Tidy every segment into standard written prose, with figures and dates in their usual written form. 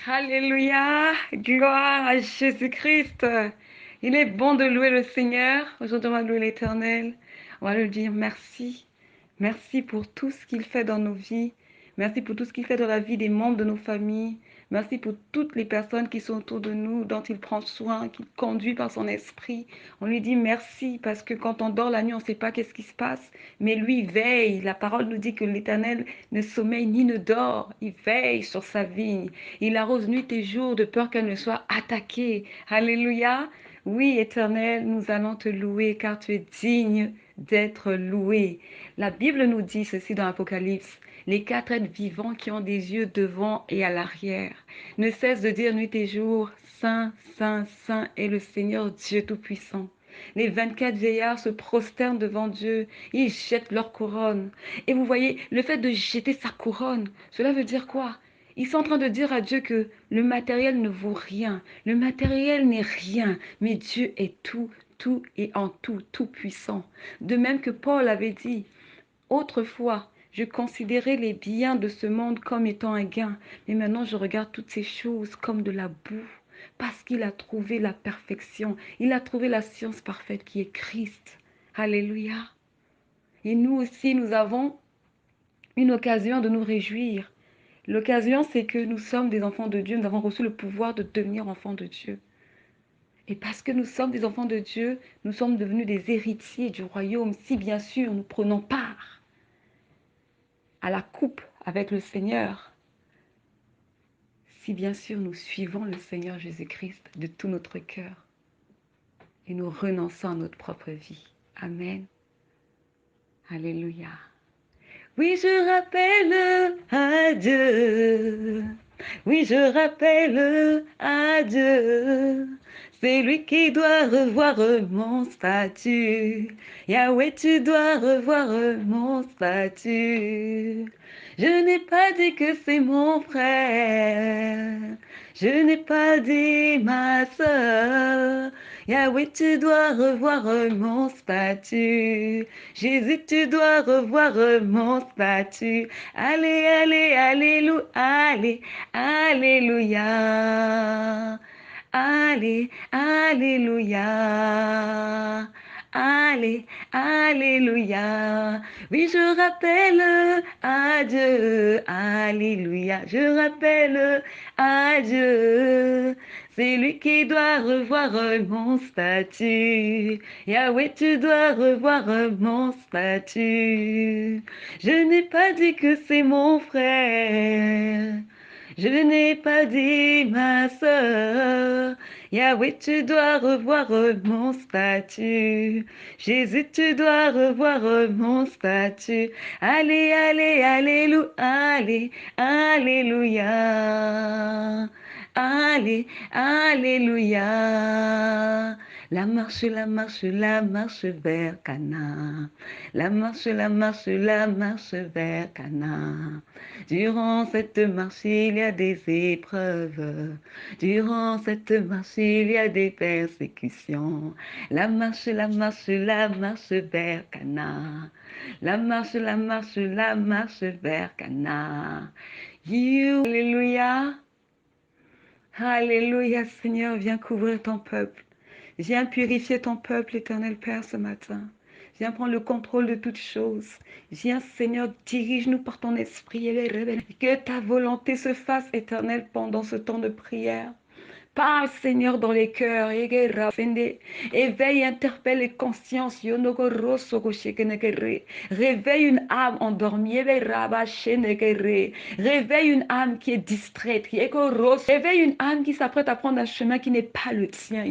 Alléluia, gloire à Jésus-Christ. Il est bon de louer le Seigneur. Aujourd'hui, on va louer l'Éternel. On va lui dire merci. Merci pour tout ce qu'il fait dans nos vies. Merci pour tout ce qu'il fait dans la vie des membres de nos familles. Merci pour toutes les personnes qui sont autour de nous, dont il prend soin, qu'il conduit par son esprit. On lui dit merci parce que quand on dort la nuit, on ne sait pas qu'est-ce qui se passe. Mais lui veille. La parole nous dit que l'Éternel ne sommeille ni ne dort. Il veille sur sa vigne. Il arrose nuit et jour de peur qu'elle ne soit attaquée. Alléluia. Oui, Éternel, nous allons te louer car tu es digne d'être loué. La Bible nous dit ceci dans l'Apocalypse. Les quatre êtres vivants qui ont des yeux devant et à l'arrière ne cessent de dire nuit et jour, Saint, Saint, Saint est le Seigneur Dieu Tout-Puissant. Les 24 vieillards se prosternent devant Dieu, ils jettent leur couronne. Et vous voyez, le fait de jeter sa couronne, cela veut dire quoi? Ils sont en train de dire à Dieu que le matériel ne vaut rien, le matériel n'est rien, mais Dieu est tout, tout et en tout, tout puissant. De même que Paul avait dit, autrefois, je considérais les biens de ce monde comme étant un gain, mais maintenant je regarde toutes ces choses comme de la boue, parce qu'il a trouvé la perfection, il a trouvé la science parfaite qui est Christ. Alléluia. Et nous aussi, nous avons une occasion de nous réjouir. L'occasion, c'est que nous sommes des enfants de Dieu, nous avons reçu le pouvoir de devenir enfants de Dieu. Et parce que nous sommes des enfants de Dieu, nous sommes devenus des héritiers du royaume, si bien sûr nous prenons part à la coupe avec le Seigneur, si bien sûr nous suivons le Seigneur Jésus-Christ de tout notre cœur et nous renonçons à notre propre vie. Amen. Alléluia. Oui, je rappelle à Dieu. Oui, je rappelle à Dieu. C'est lui qui doit revoir mon statut. Yahweh, tu dois revoir mon statut. Je n'ai pas dit que c'est mon frère. Je n'ai pas dit ma soeur. Yahweh, tu dois revoir mon statut. Jésus, tu dois revoir mon statut. Allez, allez, alléluia, allez, alléluia. Allez, alléluia. Allez, alléluia. Oui, je rappelle à Dieu. Alléluia. Je rappelle à Dieu. C'est lui qui doit revoir mon statut. Yahweh, tu dois revoir mon statut. Je n'ai pas dit que c'est mon frère. Je n'ai pas dit ma soeur. Yahweh, tu dois revoir mon statut. Jésus, tu dois revoir mon statut. Allez, allez, alléluia, allez, alléluia. Allez, alléluia. La marche, la marche, la marche vers Cana. La marche, la marche, la marche vers Cana. Durant cette marche, il y a des épreuves. Durant cette marche, il y a des persécutions. La marche, la marche, la marche vers Cana. La marche, la marche, la marche vers Cana. Alléluia. Alléluia, Seigneur, viens couvrir ton peuple. Viens purifier ton peuple, Éternel Père, ce matin. Viens prendre le contrôle de toutes choses. Viens, Seigneur, dirige-nous par ton esprit. Que ta volonté se fasse, Éternel, pendant ce temps de prière. Parle, Seigneur, dans les cœurs. Éveille, interpelle les consciences. Réveille une âme endormie. Réveille une âme qui est distraite. Réveille une âme qui s'apprête à prendre un chemin qui n'est pas le tien.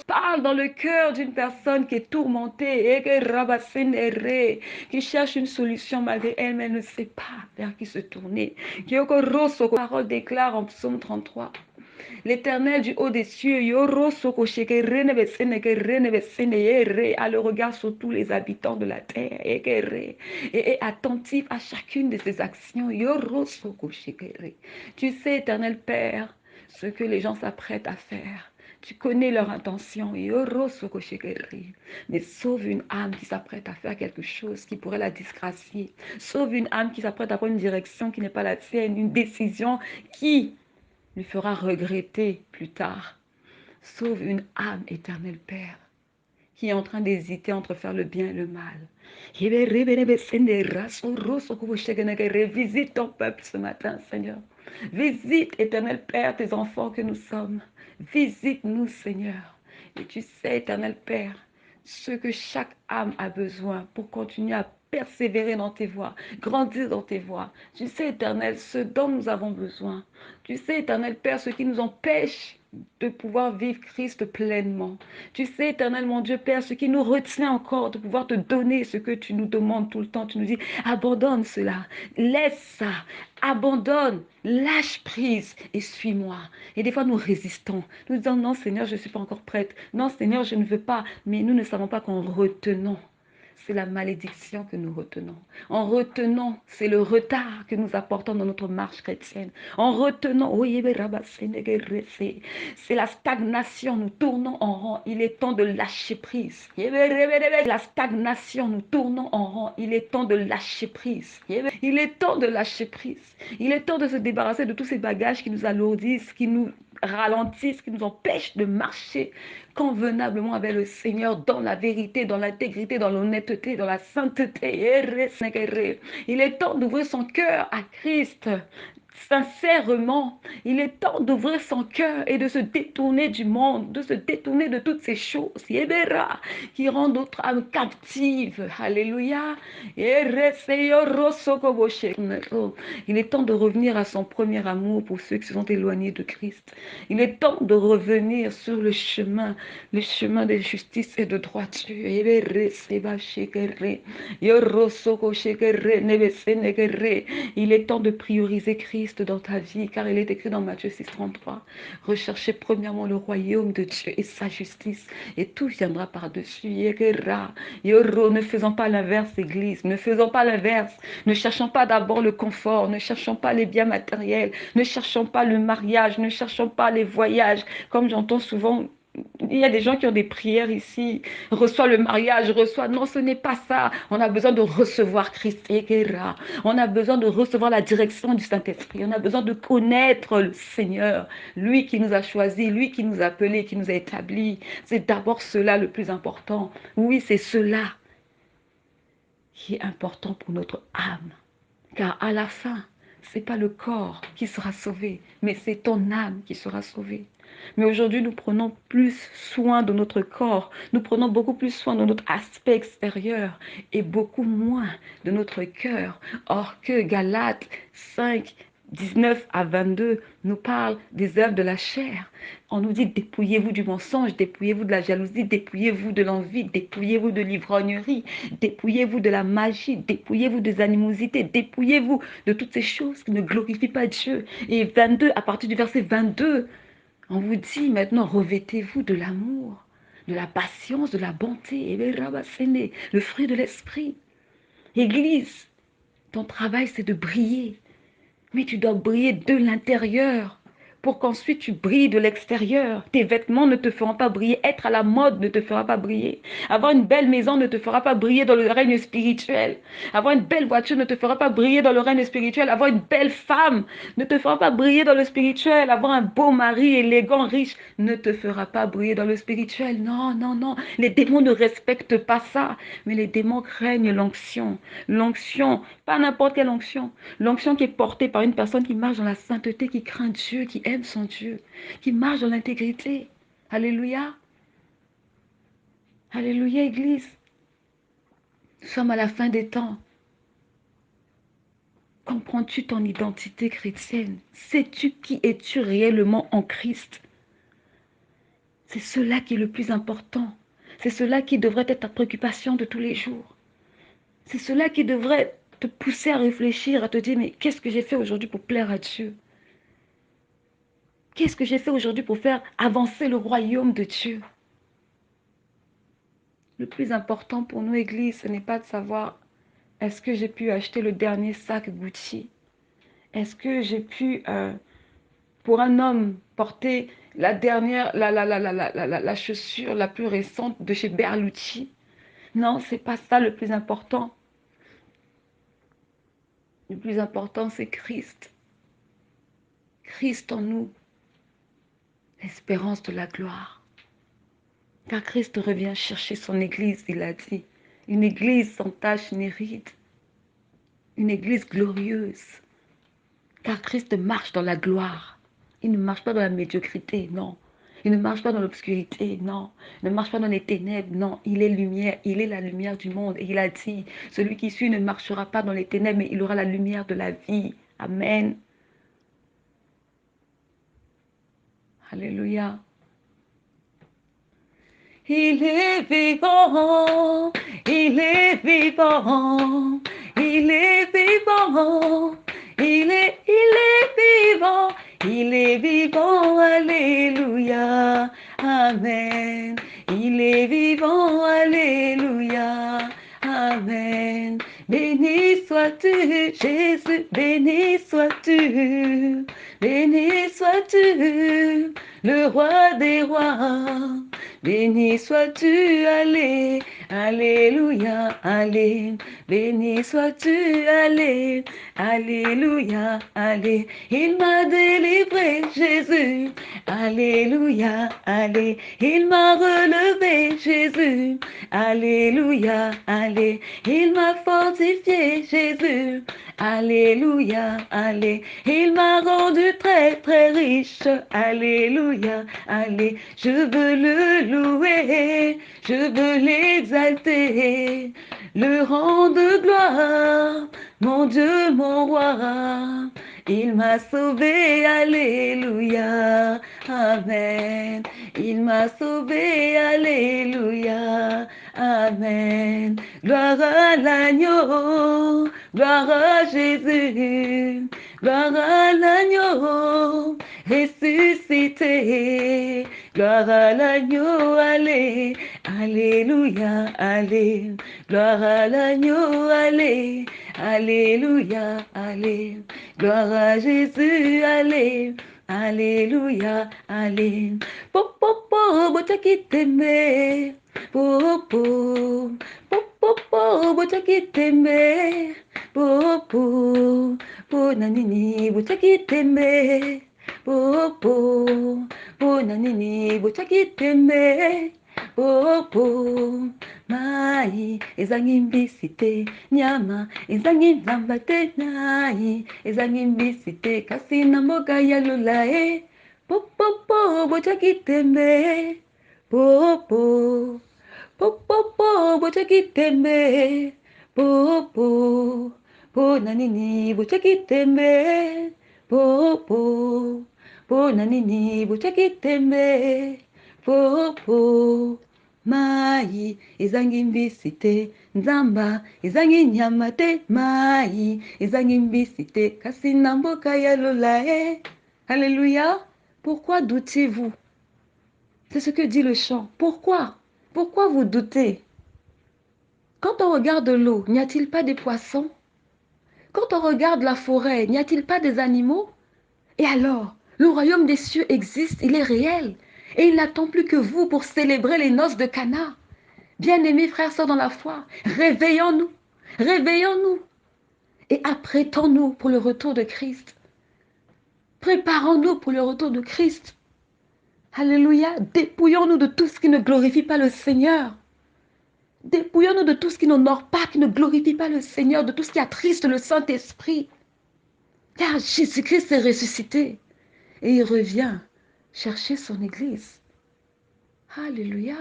Parle dans le cœur d'une personne qui est tourmentée. Qui cherche une solution malgré elle, mais elle ne sait pas vers qui se tourner. La parole déclare en psaume 33. L'Éternel du haut des cieux, a le regard sur tous les habitants de la terre et est attentif à chacune de ses actions. Tu sais, Éternel Père, ce que les gens s'apprêtent à faire. Tu connais leur intention. Mais sauve une âme qui s'apprête à faire quelque chose qui pourrait la disgracier. Sauve une âme qui s'apprête à prendre une direction qui n'est pas la tienne, une décision qui lui fera regretter plus tard. Sauve une âme, éternel Père, qui est en train d'hésiter entre faire le bien et le mal. Visite ton peuple ce matin, Seigneur. Visite, éternel Père, tes enfants que nous sommes. Visite-nous, Seigneur. Et tu sais, éternel Père, ce que chaque âme a besoin pour continuer à persévérer dans tes voies, grandir dans tes voies. Tu sais, éternel, ce dont nous avons besoin. Tu sais, éternel Père, ce qui nous empêche de pouvoir vivre Christ pleinement. Tu sais, éternel mon Dieu, Père, ce qui nous retient encore de pouvoir te donner ce que tu nous demandes tout le temps. Tu nous dis, abandonne cela, laisse ça, abandonne, lâche prise et suis-moi. Et des fois, nous résistons. Nous disons, non, Seigneur, je ne suis pas encore prête. Non, Seigneur, je ne veux pas. Mais nous ne savons pas qu'en retenant, c'est la malédiction que nous retenons. En retenant, c'est le retard que nous apportons dans notre marche chrétienne. En retenant, c'est la stagnation, nous tournons en rond. Il est temps de lâcher prise. La stagnation, nous tournons en rond. Il est temps de lâcher prise. Il est temps de lâcher prise. Il est temps de se débarrasser de tous ces bagages qui nous alourdissent, qui nous ralentissent, qui nous empêchent de marcher convenablement avec le Seigneur dans la vérité, dans l'intégrité, dans l'honnêteté, dans la sainteté. Il est temps d'ouvrir son cœur à Christ. Sincèrement, il est temps d'ouvrir son cœur et de se détourner du monde, de se détourner de toutes ces choses qui rendent notre âme captive. Alléluia. Il est temps de revenir à son premier amour pour ceux qui se sont éloignés de Christ. Il est temps de revenir sur le chemin de justice et de droiture. Il est temps de prioriser Christ dans ta vie, car il est écrit dans Matthieu 6,33. Recherchez premièrement le royaume de Dieu et sa justice, et tout viendra par-dessus. Ne faisons pas l'inverse, Église. Ne faisons pas l'inverse. Ne cherchons pas d'abord le confort, ne cherchons pas les biens matériels, ne cherchons pas le mariage, ne cherchons pas les voyages, comme j'entends souvent. Il y a des gens qui ont des prières ici, reçois le mariage, reçois. Non, ce n'est pas ça. On a besoin de recevoir Christ. On a besoin de recevoir la direction du Saint-Esprit. On a besoin de connaître le Seigneur, lui qui nous a choisis, lui qui nous a appelés, qui nous a établis. C'est d'abord cela le plus important. Oui, c'est cela qui est important pour notre âme. Car à la fin, ce n'est pas le corps qui sera sauvé, mais c'est ton âme qui sera sauvée. Mais aujourd'hui, nous prenons plus soin de notre corps, nous prenons beaucoup plus soin de notre aspect extérieur et beaucoup moins de notre cœur. Or que Galates 5, 19 à 22 nous parle des œuvres de la chair. On nous dit dépouillez-vous du mensonge, dépouillez-vous de la jalousie, dépouillez-vous de l'envie, dépouillez-vous de l'ivrognerie, dépouillez-vous de la magie, dépouillez-vous des animosités, dépouillez-vous de toutes ces choses qui ne glorifient pas Dieu. Et 22, à partir du verset 22, on vous dit maintenant revêtez-vous de l'amour, de la patience, de la bonté, et le fruit de l'esprit. Église, ton travail c'est de briller. Mais tu dois briller de l'intérieur pour qu'ensuite tu brilles de l'extérieur. Tes vêtements ne te feront pas briller. Être à la mode ne te fera pas briller. Avoir une belle maison ne te fera pas briller dans le règne spirituel. Avoir une belle voiture ne te fera pas briller dans le règne spirituel. Avoir une belle femme ne te fera pas briller dans le spirituel. Avoir un beau mari élégant, riche, ne te fera pas briller dans le spirituel. Non, non, non. Les démons ne respectent pas ça. Mais les démons craignent l'onction. L'onction, pas n'importe quelle onction. L'onction qui est portée par une personne qui marche dans la sainteté, qui craint Dieu, qui aime son Dieu, qui marche dans l'intégrité. Alléluia. Alléluia, Église. Nous sommes à la fin des temps. Comprends-tu ton identité chrétienne? Sais-tu qui es-tu réellement en Christ? C'est cela qui est le plus important. C'est cela qui devrait être ta préoccupation de tous les jours. C'est cela qui devrait te pousser à réfléchir, à te dire, mais qu'est-ce que j'ai fait aujourd'hui pour plaire à Dieu? Qu'est-ce que j'ai fait aujourd'hui pour faire avancer le royaume de Dieu? Le plus important pour nous, Église, ce n'est pas de savoir est-ce que j'ai pu acheter le dernier sac Gucci? Est-ce que j'ai pu, pour un homme, porter la dernière, la chaussure la plus récente de chez Berlucci? Non, c'est pas ça le plus important. Le plus important, c'est Christ. Christ en nous. l'espérance de la gloire. Car Christ revient chercher son église, il a dit. Une église sans tache ni ride. Une église glorieuse. Car Christ marche dans la gloire. Il ne marche pas dans la médiocrité, non. Il ne marche pas dans l'obscurité, non. Il ne marche pas dans les ténèbres, non. Il est lumière, il est la lumière du monde. Et il a dit, celui qui suit ne marchera pas dans les ténèbres, mais il aura la lumière de la vie. Amen. Alléluia. Il est vivant, il est vivant, il est vivant, il est vivant, il est vivant, alléluia, amen. Il est vivant, alléluia, amen. Béni sois-tu, Jésus, béni sois-tu, béni sois-tu, le roi des rois. Béni sois-tu, allé, alléluia, allé. Béni sois-tu, allé, alléluia, allé. Il m'a délivré, Jésus, alléluia, allé. Il m'a relevé, Jésus, alléluia, allé. Il m'a fortifié, Jésus, alléluia, allé. Il m'a rendu très, très riche, alléluia, allé. Je veux le louer, je veux l'exalter, le rendre gloire, mon Dieu, mon roi. Il m'a sauvé, alléluia, amen. Il m'a sauvé, alléluia, amen. Gloire à l'agneau, gloire à Jésus, gloire à l'agneau, ressuscité. Gloire à l'agneau, allez, alléluia, allez. Gloire à l'agneau, allez, alléluia, allez. Gloire à Jésus, allez, alléluia, allez. Popo, bota qui t'aimait, popo, popo, bota qui t'aimait, popo, po nanini, bota qui t'aimait, popo. Bona nini bochaki tembe popo mai ezangi mbisi te nyama ezangi nzamba te nai ezangi mbisi te kasi na mboka ya lola popopo bochaki tembe popo popopo bochaki tembe popo bona nini bochaki tembe popo bona nini bochaki tembe popo mai ezangi mbisi te nzamba ezangi nyama te mai ezangi mbisi te kasi na mboka ya lola alléluia. Pourquoi doutez-vous? C'est ce que dit le chant. Pourquoi vous doutez? Quand on regarde l'eau, n'y a-t-il pas des poissons? Quand on regarde la forêt, n'y a-t-il pas des animaux? Et alors, le royaume des cieux existe, il est réel. Et il n'attend plus que vous pour célébrer les noces de Cana. Bien-aimés frères, sœurs dans la foi, réveillons-nous, réveillons-nous et apprêtons-nous pour le retour de Christ. Préparons-nous pour le retour de Christ. Alléluia, dépouillons-nous de tout ce qui ne glorifie pas le Seigneur. Dépouillons-nous de tout ce qui n'honore pas, qui ne glorifie pas le Seigneur, de tout ce qui attriste le Saint-Esprit. Car Jésus-Christ est ressuscité et il revient chercher son Église. Alléluia.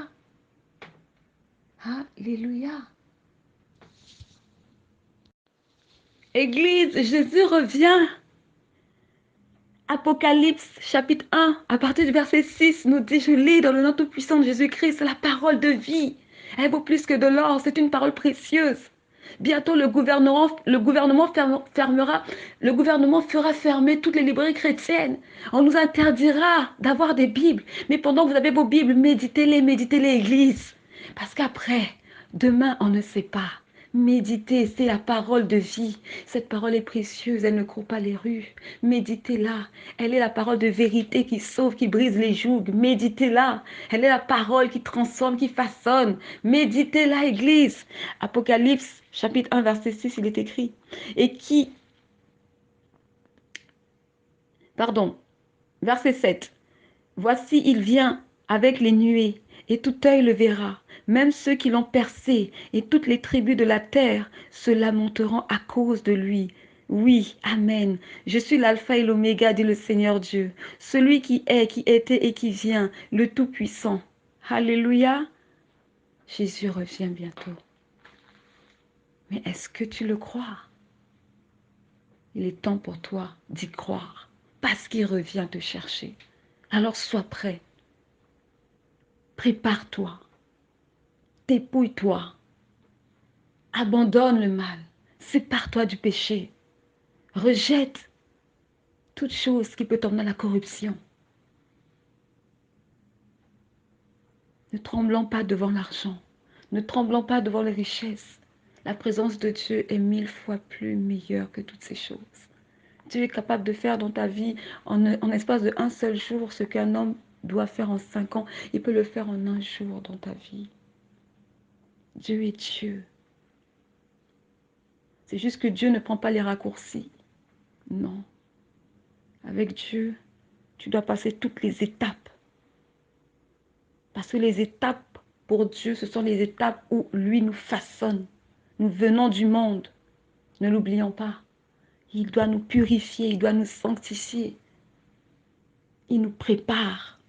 Alléluia. Église, Jésus revient. Apocalypse chapitre 1, à partir du verset 6, nous dit, je lis dans le nom tout-puissant de Jésus-Christ, c'est la parole de vie. Elle vaut plus que de l'or, c'est une parole précieuse. Bientôt, le gouvernement fera fermer toutes les librairies chrétiennes. On nous interdira d'avoir des Bibles. Mais pendant que vous avez vos Bibles, méditez-les, Église. Parce qu'après, demain, on ne sait pas. Méditez, c'est la parole de vie. Cette parole est précieuse, elle ne court pas les rues. Méditez-la. Elle est la parole de vérité qui sauve, qui brise les jougs. Méditez-la. Elle est la parole qui transforme, qui façonne. Méditez-la, Église. Apocalypse, chapitre 1, verset 6, il est écrit. Verset 7. Voici, il vient avec les nuées, et tout œil le verra, même ceux qui l'ont percé, et toutes les tribus de la terre se lamenteront à cause de lui. Oui, Amen. Je suis l'alpha et l'oméga, dit le Seigneur Dieu, celui qui est, qui était et qui vient, le Tout-Puissant. Alléluia. Jésus revient bientôt. Mais est-ce que tu le crois? Il est temps pour toi d'y croire, parce qu'il revient te chercher. Alors sois prêt. Prépare-toi. Dépouille-toi. Abandonne le mal. Sépare-toi du péché. Rejette toute chose qui peut t'emmener à la corruption. Ne tremblons pas devant l'argent. Ne tremblons pas devant les richesses. La présence de Dieu est 1000 fois plus meilleure que toutes ces choses. Dieu est capable de faire dans ta vie en espace de un seul jour ce qu'un homme doit faire en 5 ans. Il peut le faire en un jour dans ta vie. Dieu est Dieu. C'est juste que Dieu ne prend pas les raccourcis. Non. Avec Dieu, tu dois passer toutes les étapes. Parce que les étapes pour Dieu, ce sont les étapes où lui nous façonne. Nous venons du monde. Ne l'oublions pas. Il doit nous purifier, il doit nous sanctifier. Il nous prépare.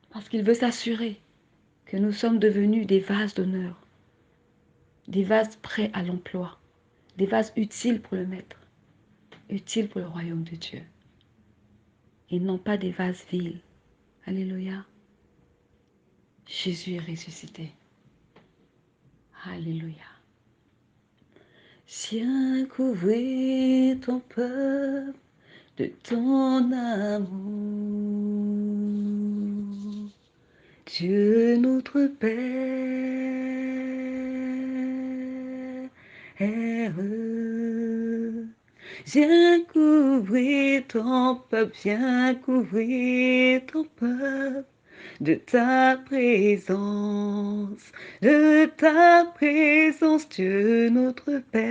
Parce qu'il veut s'assurer que nous sommes devenus des vases d'honneur. Des vases prêts à l'emploi. Des vases utiles pour le maître. Utiles pour le royaume de Dieu. Et non pas des vases vils. Alléluia. Jésus est ressuscité. Alléluia. Viens couvrir ton peuple de ton amour. Dieu notre Père, viens couvrir ton peuple, viens couvrir ton peuple de ta présence, Dieu notre Père.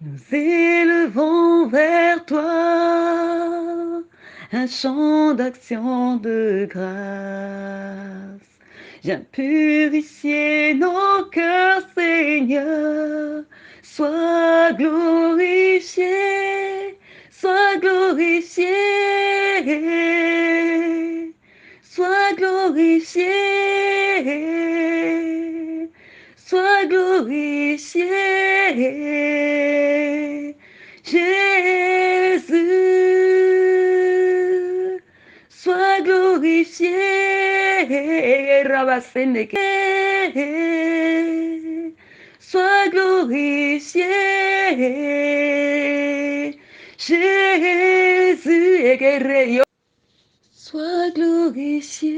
Nous élevons vers toi un chant d'action de grâce. Viens purifier nos cœurs, Seigneur. Sois glorifié, sois glorifié, sois glorifié, sois glorifié, Jésus. Sois glorifié, Rabaseneke. Sois glorifié, Jésus. Sois glorifié,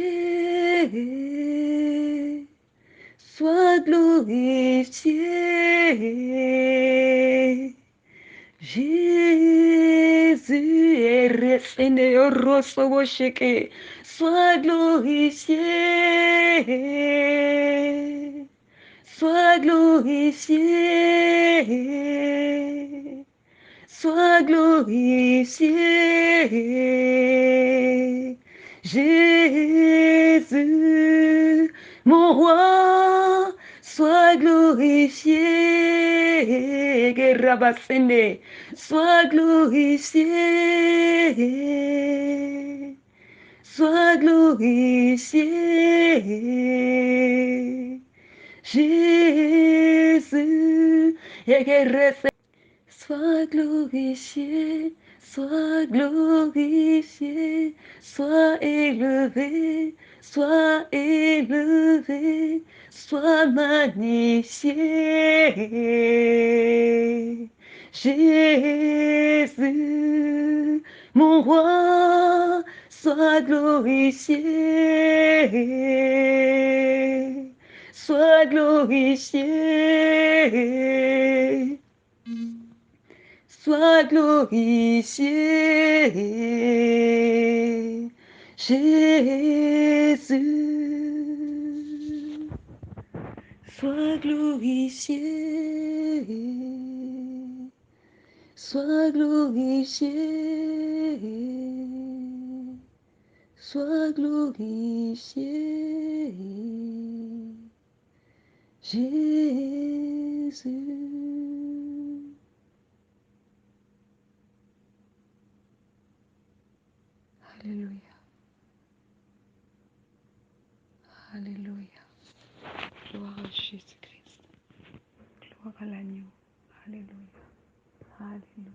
sois glorifié, Jésus est resté rosobosheke. Sois glorifié, sois glorifié, sois glorifié, Jésus, mon roi. Sois glorifié, Gerabasene. Sois glorifié, sois glorifié, Jésus. Sois glorifié, sois glorifié, sois élevé, sois élevé, sois magnifié. Jésus, mon roi, sois glorifié, sois glorifié. Sois glorifié, Jésus. Sois glorifié, sois glorifié, sois glorifié, Jésus. Alléluia, alléluia. Gloire à Jésus-Christ, gloire à l'agneau. Alléluia, alléluia.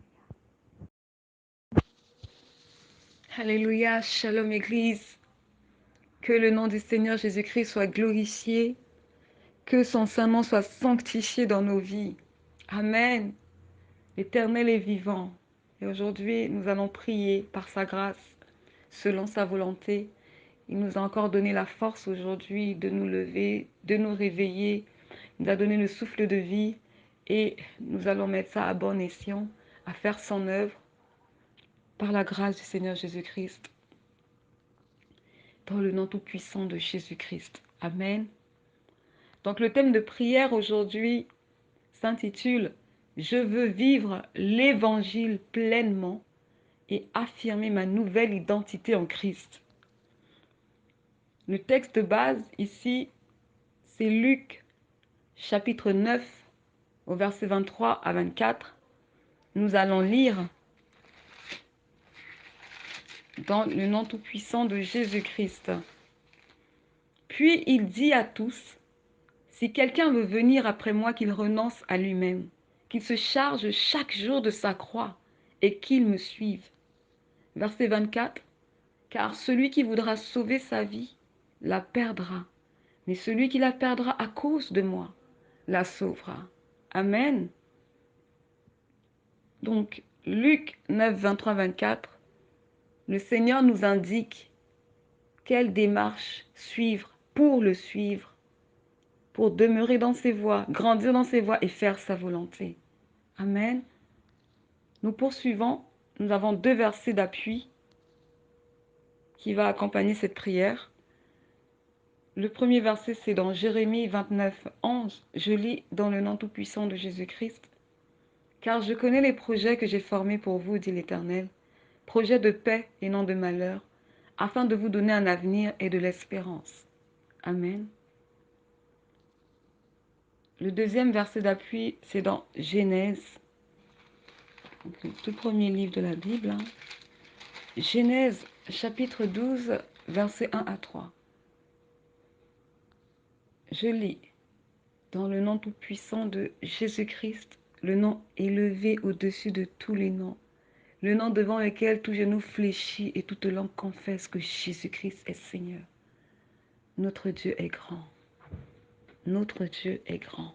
Alléluia, shalom Église. Que le nom du Seigneur Jésus-Christ soit glorifié, que son Saint-Nom soit sanctifié dans nos vies. Amen. L'Éternel est vivant. Et aujourd'hui, nous allons prier par sa grâce, selon sa volonté. Il nous a encore donné la force aujourd'hui de nous lever, de nous réveiller. Il nous a donné le souffle de vie et nous allons mettre ça à bon escient, à faire son œuvre par la grâce du Seigneur Jésus-Christ. Dans le nom tout-puissant de Jésus-Christ. Amen. Donc le thème de prière aujourd'hui s'intitule « Je veux vivre l'Évangile pleinement et affirmer ma nouvelle identité en Christ ». Le texte de base ici, c'est Luc chapitre 9 au verset 23 à 24. Nous allons lire dans le nom tout-puissant de Jésus-Christ. Puis il dit à tous, « Si quelqu'un veut venir après moi, qu'il renonce à lui-même, qu'il se charge chaque jour de sa croix et qu'il me suive. » Verset 24. « Car celui qui voudra sauver sa vie la perdra, mais celui qui la perdra à cause de moi la sauvera. » Amen. Donc, Luc 9, 23, 24, le Seigneur nous indique quelle démarche suivre pour le suivre, pour demeurer dans ses voies, grandir dans ses voies et faire sa volonté. Amen. Nous poursuivons. Nous avons 2 versets d'appui qui va accompagner cette prière. Le premier verset, c'est dans Jérémie 29, 11. Je lis dans le nom tout-puissant de Jésus-Christ. « Car je connais les projets que j'ai formés pour vous, dit l'Éternel, projets de paix et non de malheur, afin de vous donner un avenir et de l'espérance. » Amen. Le deuxième verset d'appui, c'est dans Genèse, donc le tout premier livre de la Bible. Genèse, chapitre 12, versets 1 à 3. Je lis dans le nom tout-puissant de Jésus-Christ, le nom élevé au-dessus de tous les noms, le nom devant lequel tout genou fléchit et toute langue confesse que Jésus-Christ est Seigneur. Notre Dieu est grand. Notre Dieu est grand.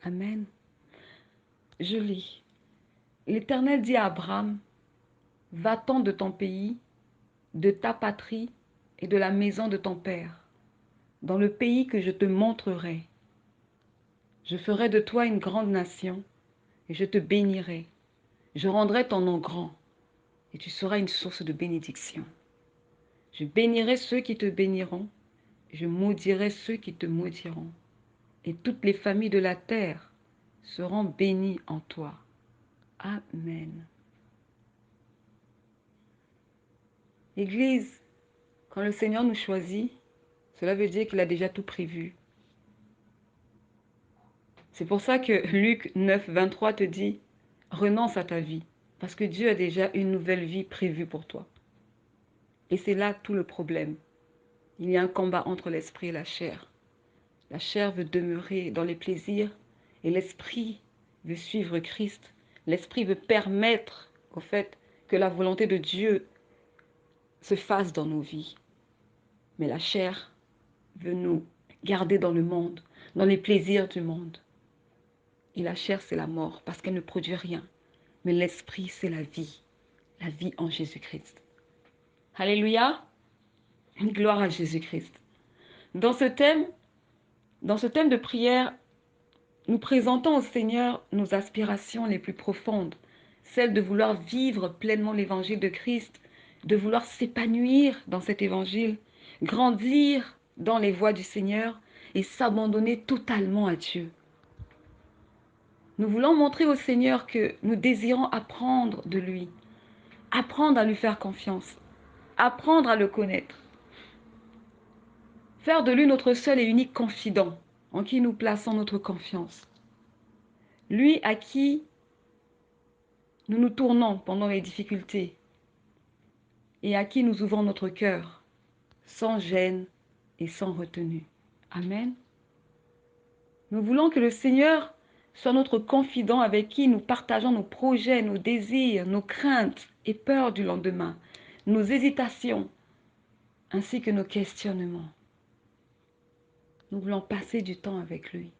Amen. Je lis. L'Éternel dit à Abraham, « Va-t'en de ton pays, de ta patrie et de la maison de ton père, dans le pays que je te montrerai. Je ferai de toi une grande nation et je te bénirai. Je rendrai ton nom grand et tu seras une source de bénédiction. Je bénirai ceux qui te béniront, et je maudirai ceux qui te maudiront. Et toutes les familles de la terre seront bénies en toi. Amen. » Église, quand le Seigneur nous choisit, cela veut dire qu'il a déjà tout prévu. C'est pour ça que Luc 9, 23 te dit, renonce à ta vie, parce que Dieu a déjà une nouvelle vie prévue pour toi. Et c'est là tout le problème. Il y a un combat entre l'esprit et la chair. La chair veut demeurer dans les plaisirs et l'esprit veut suivre Christ. L'esprit veut permettre au fait que la volonté de Dieu se fasse dans nos vies. Mais la chair veut nous garder dans le monde, dans les plaisirs du monde. Et la chair, c'est la mort parce qu'elle ne produit rien. Mais l'esprit, c'est la vie en Jésus-Christ. Alléluia, gloire à Jésus-Christ. Dans ce thème de prière, nous présentons au Seigneur nos aspirations les plus profondes, celles de vouloir vivre pleinement l'évangile de Christ, de vouloir s'épanouir dans cet évangile, grandir dans les voies du Seigneur et s'abandonner totalement à Dieu. Nous voulons montrer au Seigneur que nous désirons apprendre de lui, apprendre à lui faire confiance, apprendre à le connaître, faire de lui notre seul et unique confident, en qui nous plaçons notre confiance. Lui à qui nous nous tournons pendant les difficultés et à qui nous ouvrons notre cœur, sans gêne et sans retenue. Amen. Nous voulons que le Seigneur soit notre confident avec qui nous partageons nos projets, nos désirs, nos craintes et peurs du lendemain, nos hésitations, ainsi que nos questionnements. Nous voulons passer du temps avec lui.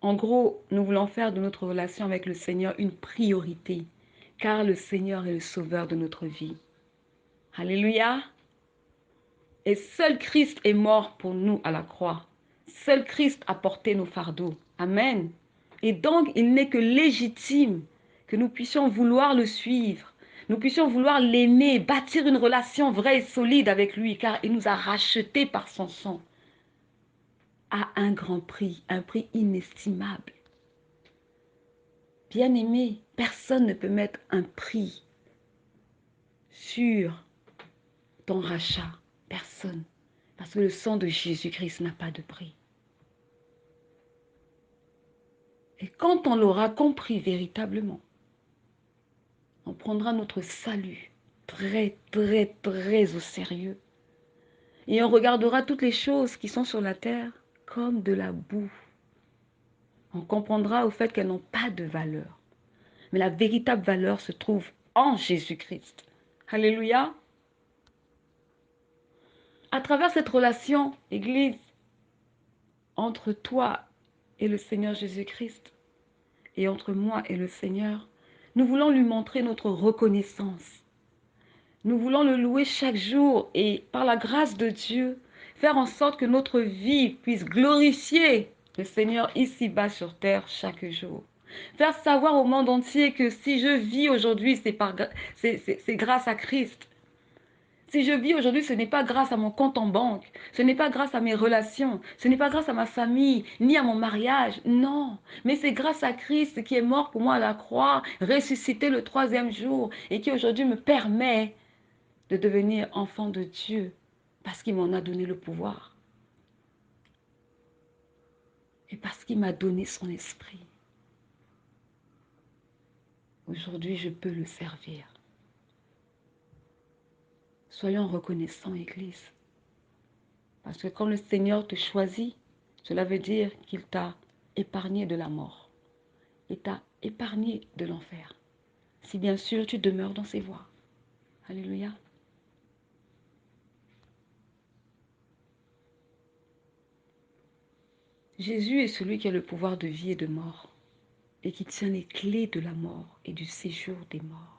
En gros, nous voulons faire de notre relation avec le Seigneur une priorité, car le Seigneur est le sauveur de notre vie. Alléluia. Et seul Christ est mort pour nous à la croix. Seul Christ a porté nos fardeaux. Amen. Et donc, il n'est que légitime que nous puissions vouloir le suivre. Nous puissions vouloir l'aimer, bâtir une relation vraie et solide avec lui, car il nous a rachetés par son sang à un grand prix, un prix inestimable. Bien-aimé, personne ne peut mettre un prix sur ton rachat. Personne. Parce que le sang de Jésus-Christ n'a pas de prix. Et quand on l'aura compris véritablement, on prendra notre salut très, très, très au sérieux. Et on regardera toutes les choses qui sont sur la terre comme de la boue. On comprendra au fait qu'elles n'ont pas de valeur. Mais la véritable valeur se trouve en Jésus-Christ. Alléluia. À travers cette relation, Église, entre toi et le Seigneur Jésus-Christ, et entre moi et le Seigneur, nous voulons lui montrer notre reconnaissance. Nous voulons le louer chaque jour et par la grâce de Dieu, faire en sorte que notre vie puisse glorifier le Seigneur ici-bas sur terre chaque jour. Faire savoir au monde entier que si je vis aujourd'hui, c'est grâce à Christ. Si je vis aujourd'hui, ce n'est pas grâce à mon compte en banque, ce n'est pas grâce à mes relations, ce n'est pas grâce à ma famille, ni à mon mariage, non. Mais c'est grâce à Christ qui est mort pour moi à la croix, ressuscité le 3e jour et qui aujourd'hui me permet de devenir enfant de Dieu parce qu'il m'en a donné le pouvoir et parce qu'il m'a donné son esprit. Aujourd'hui, je peux le servir. Soyons reconnaissants, Église. Parce que quand le Seigneur te choisit, cela veut dire qu'il t'a épargné de la mort. Il t'a épargné de l'enfer. Si bien sûr tu demeures dans ses voies. Alléluia. Jésus est celui qui a le pouvoir de vie et de mort et qui tient les clés de la mort et du séjour des morts.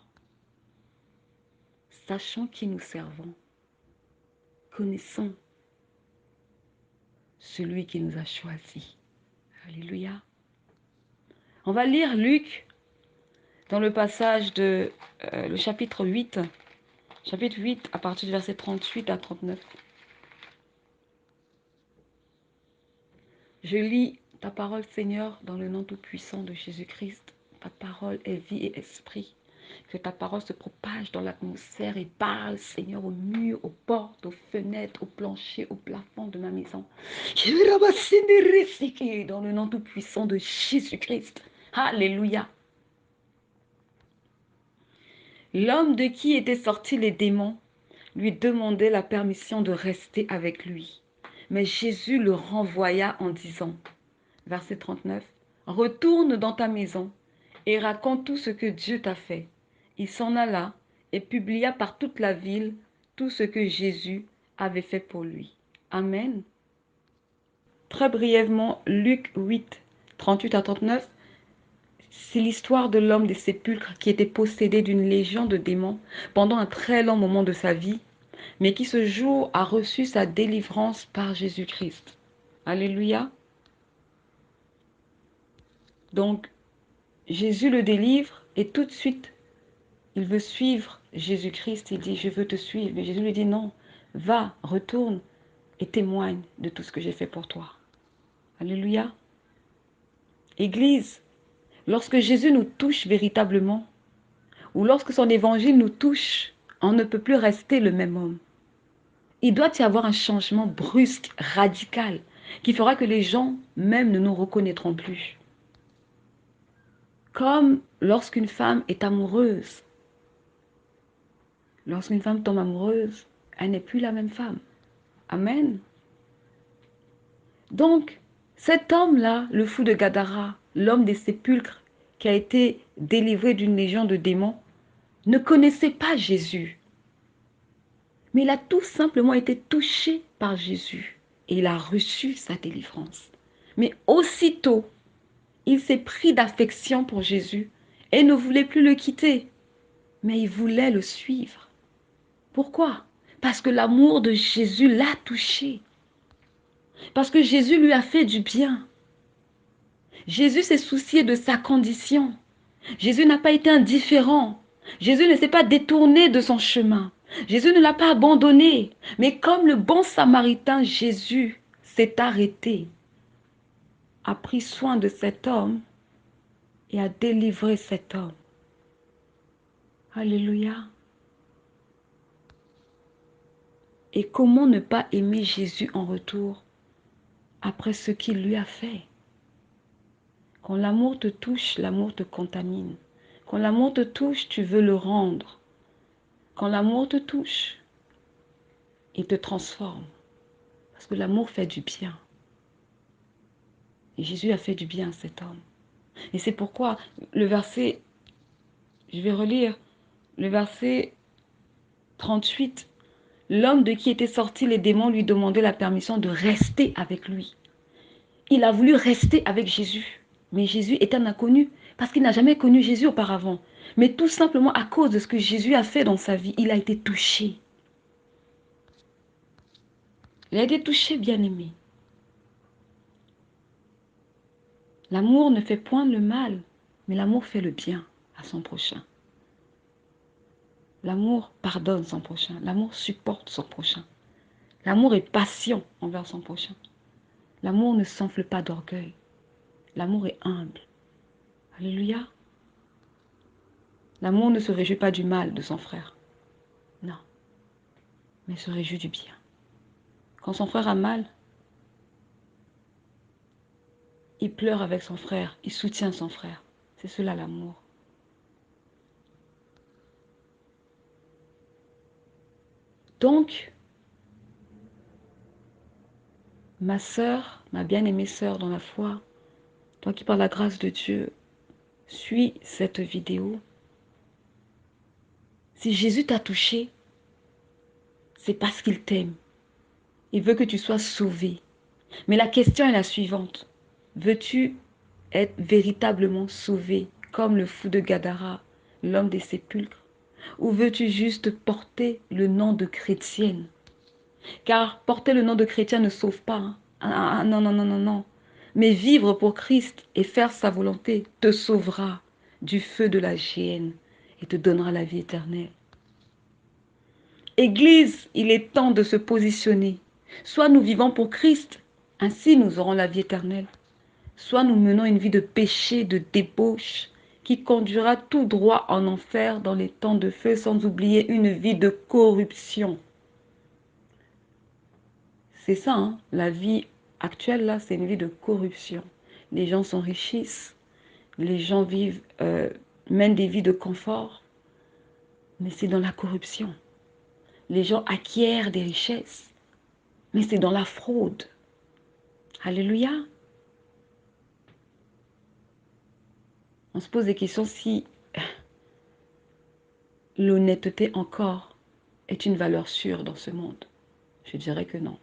Sachant qui nous servons, connaissons celui qui nous a choisis. Alléluia. On va lire Luc dans le passage de le chapitre 8. Chapitre 8 à partir du verset 38 à 39. Je lis ta parole, Seigneur, dans le nom tout-puissant de Jésus-Christ. Ta parole est vie et esprit. Que ta parole se propage dans l'atmosphère et parle, Seigneur, aux murs, aux portes, aux fenêtres, aux planchers, au plafond de ma maison. Dans le nom tout-puissant de Jésus-Christ. Alléluia. L'homme de qui étaient sortis les démons lui demandait la permission de rester avec lui. Mais Jésus le renvoya en disant, verset 39, « Retourne dans ta maison et raconte tout ce que Dieu t'a fait. » Il s'en alla et publia par toute la ville tout ce que Jésus avait fait pour lui. Amen. Très brièvement, Luc 8, 38 à 39, c'est l'histoire de l'homme des sépulcres qui était possédé d'une légion de démons pendant un très long moment de sa vie, mais qui ce jour a reçu sa délivrance par Jésus-Christ. Alléluia. Donc, Jésus le délivre et tout de suite, il veut suivre Jésus-Christ. Il dit, je veux te suivre. Mais Jésus lui dit, non, va, retourne et témoigne de tout ce que j'ai fait pour toi. Alléluia. Église, lorsque Jésus nous touche véritablement, ou lorsque son évangile nous touche, on ne peut plus rester le même homme. Il doit y avoir un changement brusque, radical, qui fera que les gens même ne nous reconnaîtront plus. Comme lorsqu'une femme est amoureuse. Lorsqu'une femme tombe amoureuse, elle n'est plus la même femme. Amen. Donc, cet homme-là, le fou de Gadara, l'homme des sépulcres, qui a été délivré d'une légion de démons, ne connaissait pas Jésus. Mais il a tout simplement été touché par Jésus et il a reçu sa délivrance. Mais aussitôt, il s'est pris d'affection pour Jésus et ne voulait plus le quitter. Mais il voulait le suivre. Pourquoi? Parce que l'amour de Jésus l'a touché. Parce que Jésus lui a fait du bien. Jésus s'est soucié de sa condition. Jésus n'a pas été indifférent. Jésus ne s'est pas détourné de son chemin. Jésus ne l'a pas abandonné. Mais comme le bon samaritain, Jésus s'est arrêté, a pris soin de cet homme et a délivré cet homme. Alléluia. Et comment ne pas aimer Jésus en retour après ce qu'il lui a fait? Quand l'amour te touche, l'amour te contamine. Quand l'amour te touche, tu veux le rendre. Quand l'amour te touche, il te transforme. Parce que l'amour fait du bien. Et Jésus a fait du bien à cet homme. Et c'est pourquoi le verset, je vais relire, le verset 38. L'homme de qui étaient sortis les démons lui demandait la permission de rester avec lui. Il a voulu rester avec Jésus. Mais Jésus est un inconnu parce qu'il n'a jamais connu Jésus auparavant. Mais tout simplement à cause de ce que Jésus a fait dans sa vie, il a été touché. Il a été touché, bien-aimé. L'amour ne fait point le mal, mais l'amour fait le bien à son prochain. L'amour pardonne son prochain. L'amour supporte son prochain. L'amour est patient envers son prochain. L'amour ne s'enfle pas d'orgueil. L'amour est humble. Alléluia. L'amour ne se réjouit pas du mal de son frère. Non. Mais se réjouit du bien. Quand son frère a mal, il pleure avec son frère. Il soutient son frère. C'est cela l'amour. Donc, ma sœur, ma bien-aimée sœur dans la foi, toi qui par la grâce de Dieu, suis cette vidéo. Si Jésus t'a touché, c'est parce qu'il t'aime. Il veut que tu sois sauvé. Mais la question est la suivante. Veux-tu être véritablement sauvé comme le fou de Gadara, l'homme des sépulcres? Ou veux-tu juste porter le nom de chrétienne? Car porter le nom de chrétien ne sauve pas. Hein. Non, non, non, non, non. Mais vivre pour Christ et faire sa volonté te sauvera du feu de la géhenne et te donnera la vie éternelle. Église, il est temps de se positionner. Soit nous vivons pour Christ, ainsi nous aurons la vie éternelle. Soit nous menons une vie de péché, de débauche, qui conduira tout droit en enfer dans les temps de feu, sans oublier une vie de corruption. C'est ça, hein? La vie actuelle, là, c'est une vie de corruption. Les gens s'enrichissent, les gens mènent des vies de confort, mais c'est dans la corruption. Les gens acquièrent des richesses, mais c'est dans la fraude. Alléluia. On se pose des questions si l'honnêteté encore est une valeur sûre dans ce monde. Je dirais que non.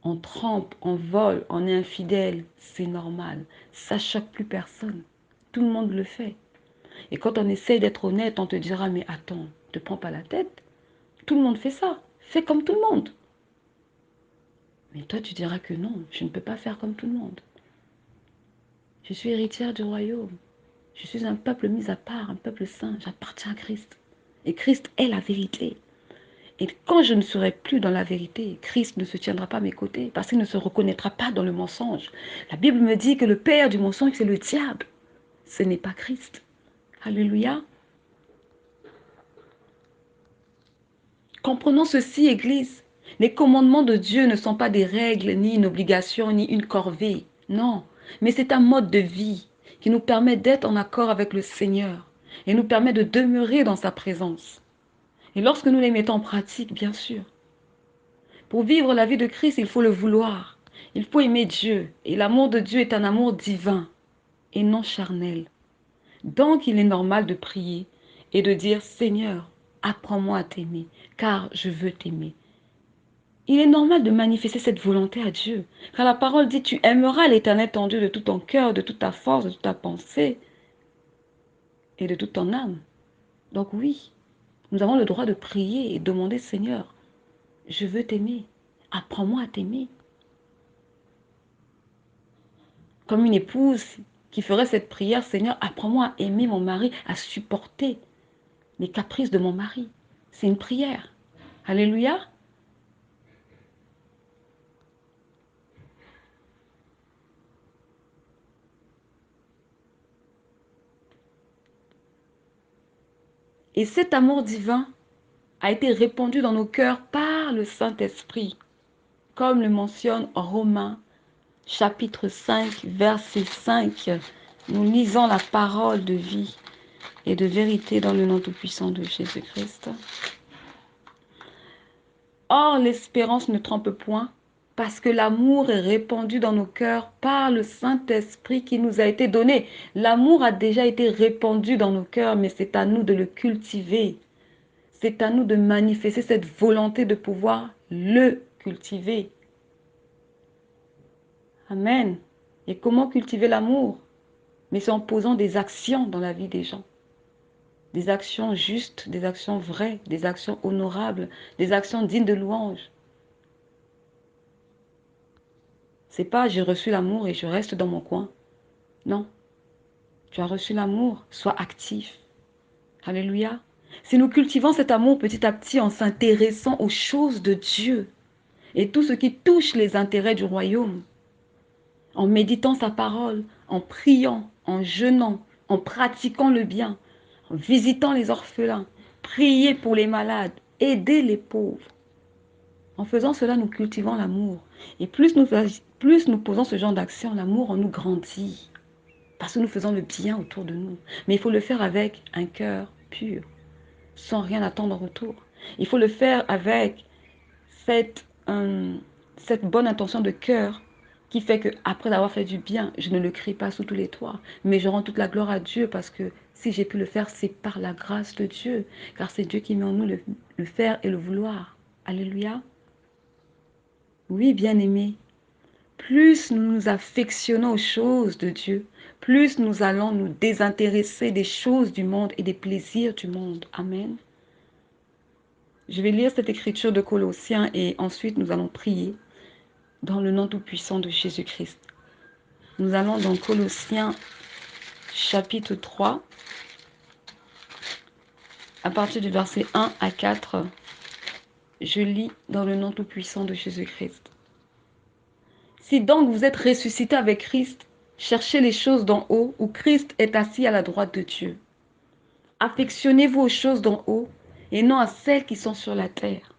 On trempe, on vole, on est infidèle, c'est normal. Ça choque plus personne. Tout le monde le fait. Et quand on essaie d'être honnête, on te dira, mais attends, ne te prends pas la tête. Tout le monde fait ça. Fais comme tout le monde. Mais toi, tu diras que non, je ne peux pas faire comme tout le monde. Je suis héritière du royaume. Je suis un peuple mis à part, un peuple saint. J'appartiens à Christ. Et Christ est la vérité. Et quand je ne serai plus dans la vérité, Christ ne se tiendra pas à mes côtés parce qu'il ne se reconnaîtra pas dans le mensonge. La Bible me dit que le père du mensonge, c'est le diable. Ce n'est pas Christ. Alléluia. Comprenons ceci, Église. Les commandements de Dieu ne sont pas des règles, ni une obligation, ni une corvée. Non, mais c'est un mode de vie qui nous permet d'être en accord avec le Seigneur et nous permet de demeurer dans sa présence. Et lorsque nous les mettons en pratique, bien sûr, pour vivre la vie de Christ, il faut le vouloir. Il faut aimer Dieu. Et l'amour de Dieu est un amour divin et non charnel. Donc, il est normal de prier et de dire, Seigneur, apprends-moi à t'aimer, car je veux t'aimer. Il est normal de manifester cette volonté à Dieu. Car la parole dit, tu aimeras l'Éternel ton Dieu de tout ton cœur, de toute ta force, de toute ta pensée et de toute ton âme. Donc oui, nous avons le droit de prier et demander, Seigneur, je veux t'aimer. Apprends-moi à t'aimer. Comme une épouse qui ferait cette prière, Seigneur, apprends-moi à aimer mon mari, à supporter les caprices de mon mari. C'est une prière. Alléluia. Et cet amour divin a été répandu dans nos cœurs par le Saint-Esprit, comme le mentionne Romains chapitre 5, verset 5. Nous lisons la parole de vie et de vérité dans le nom tout-puissant de Jésus-Christ. Or, l'espérance ne trompe point, parce que l'amour est répandu dans nos cœurs par le Saint-Esprit qui nous a été donné. L'amour a déjà été répandu dans nos cœurs, mais c'est à nous de le cultiver. C'est à nous de manifester cette volonté de pouvoir le cultiver. Amen. Et comment cultiver l'amour? Mais c'est en posant des actions dans la vie des gens. Des actions justes, des actions vraies, des actions honorables, des actions dignes de louange. C'est pas j'ai reçu l'amour et je reste dans mon coin. Non. Tu as reçu l'amour, sois actif. Alléluia. Si nous cultivons cet amour petit à petit en s'intéressant aux choses de Dieu et tout ce qui touche les intérêts du royaume, en méditant sa parole, en priant, en jeûnant, en pratiquant le bien, en visitant les orphelins, prier pour les malades, aider les pauvres. En faisant cela, nous cultivons l'amour. Et plus nous posons ce genre d'action, l'amour en nous grandit. Parce que nous faisons le bien autour de nous. Mais il faut le faire avec un cœur pur, sans rien attendre en retour. Il faut le faire avec cette, cette bonne intention de cœur qui fait que après avoir fait du bien, je ne le crie pas sous tous les toits, mais je rends toute la gloire à Dieu parce que si j'ai pu le faire, c'est par la grâce de Dieu, car c'est Dieu qui met en nous le faire et le vouloir. Alléluia. Oui, bien-aimés, plus nous nous affectionnons aux choses de Dieu, plus nous allons nous désintéresser des choses du monde et des plaisirs du monde. Amen. Je vais lire cette écriture de Colossiens et ensuite nous allons prier dans le nom tout-puissant de Jésus-Christ. Nous allons dans Colossiens chapitre 3, à partir du verset 1 à 4. Je lis dans le nom tout-puissant de Jésus-Christ. Si donc vous êtes ressuscités avec Christ, cherchez les choses d'en haut où Christ est assis à la droite de Dieu. Affectionnez-vous aux choses d'en haut et non à celles qui sont sur la terre.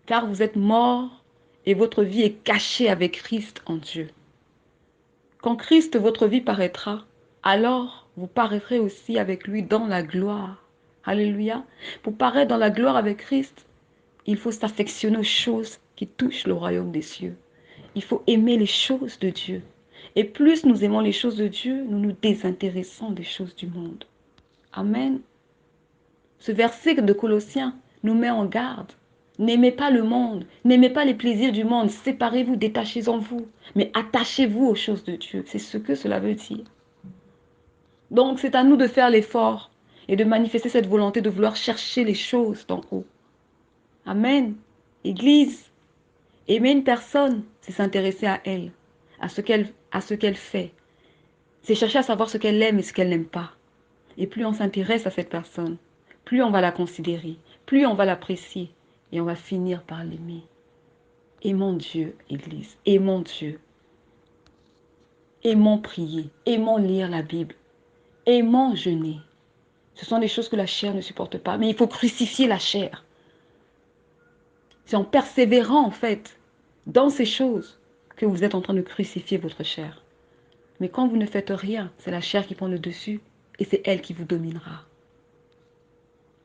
Car vous êtes morts et votre vie est cachée avec Christ en Dieu. Quand Christ, votre vie, paraîtra, alors vous paraîtrez aussi avec lui dans la gloire. Alléluia. Pour paraître dans la gloire avec Christ, il faut s'affectionner aux choses qui touchent le royaume des cieux. Il faut aimer les choses de Dieu. Et plus nous aimons les choses de Dieu, nous nous désintéressons des choses du monde. Amen. Ce verset de Colossiens nous met en garde. N'aimez pas le monde, n'aimez pas les plaisirs du monde, séparez-vous, détachez-en vous, mais attachez-vous aux choses de Dieu. C'est ce que cela veut dire. Donc c'est à nous de faire l'effort et de manifester cette volonté de vouloir chercher les choses d'en haut. Amen. Église, aimer une personne, c'est s'intéresser à elle, à ce qu'elle fait. C'est chercher à savoir ce qu'elle aime et ce qu'elle n'aime pas. Et plus on s'intéresse à cette personne, plus on va la considérer, plus on va l'apprécier, et on va finir par l'aimer. Aimons Dieu, Église, aimons Dieu. Aimons prier, aimons lire la Bible, aimons jeûner. Ce sont des choses que la chair ne supporte pas, mais il faut crucifier la chair. C'est en persévérant, en fait, dans ces choses que vous êtes en train de crucifier votre chair. Mais quand vous ne faites rien, c'est la chair qui prend le dessus et c'est elle qui vous dominera.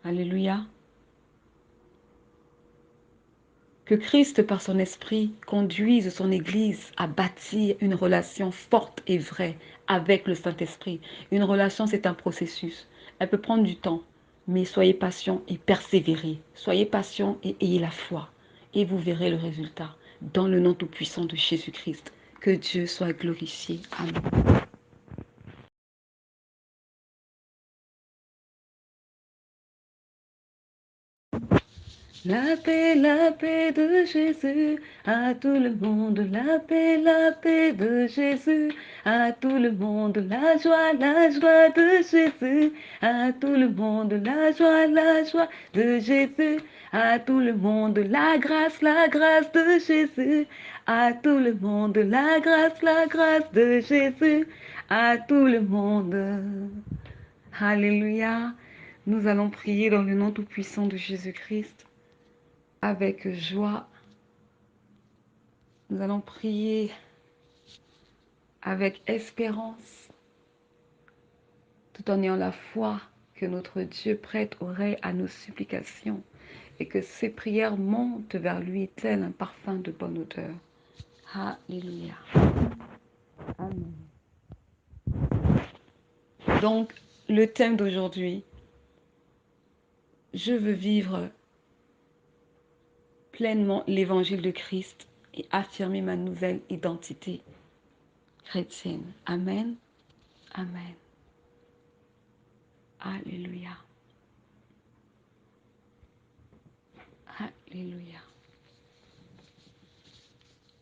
Alléluia. Que Christ, par son esprit, conduise son Église à bâtir une relation forte et vraie avec le Saint-Esprit. Une relation, c'est un processus. Elle peut prendre du temps, mais soyez patient et persévérez. Soyez patient et ayez la foi. Et vous verrez le résultat. Dans le nom tout-puissant de Jésus-Christ. Que Dieu soit glorifié. Amen. La paix de Jésus à tout le monde. La paix de Jésus à tout le monde. La joie de Jésus à tout le monde. La joie de Jésus à tout le monde. La grâce de Jésus à tout le monde. La grâce de Jésus à tout le monde. Alléluia. Nous allons prier dans le nom tout-puissant de Jésus-Christ. Avec joie, nous allons prier avec espérance, tout en ayant la foi que notre Dieu prête oreille à nos supplications et que ces prières montent vers lui tel un parfum de bonne odeur. Alléluia. Amen. Donc, le thème d'aujourd'hui, je veux vivre pleinement l'évangile de Christ et affirmer ma nouvelle identité chrétienne. Amen. Amen. Alléluia. Alléluia.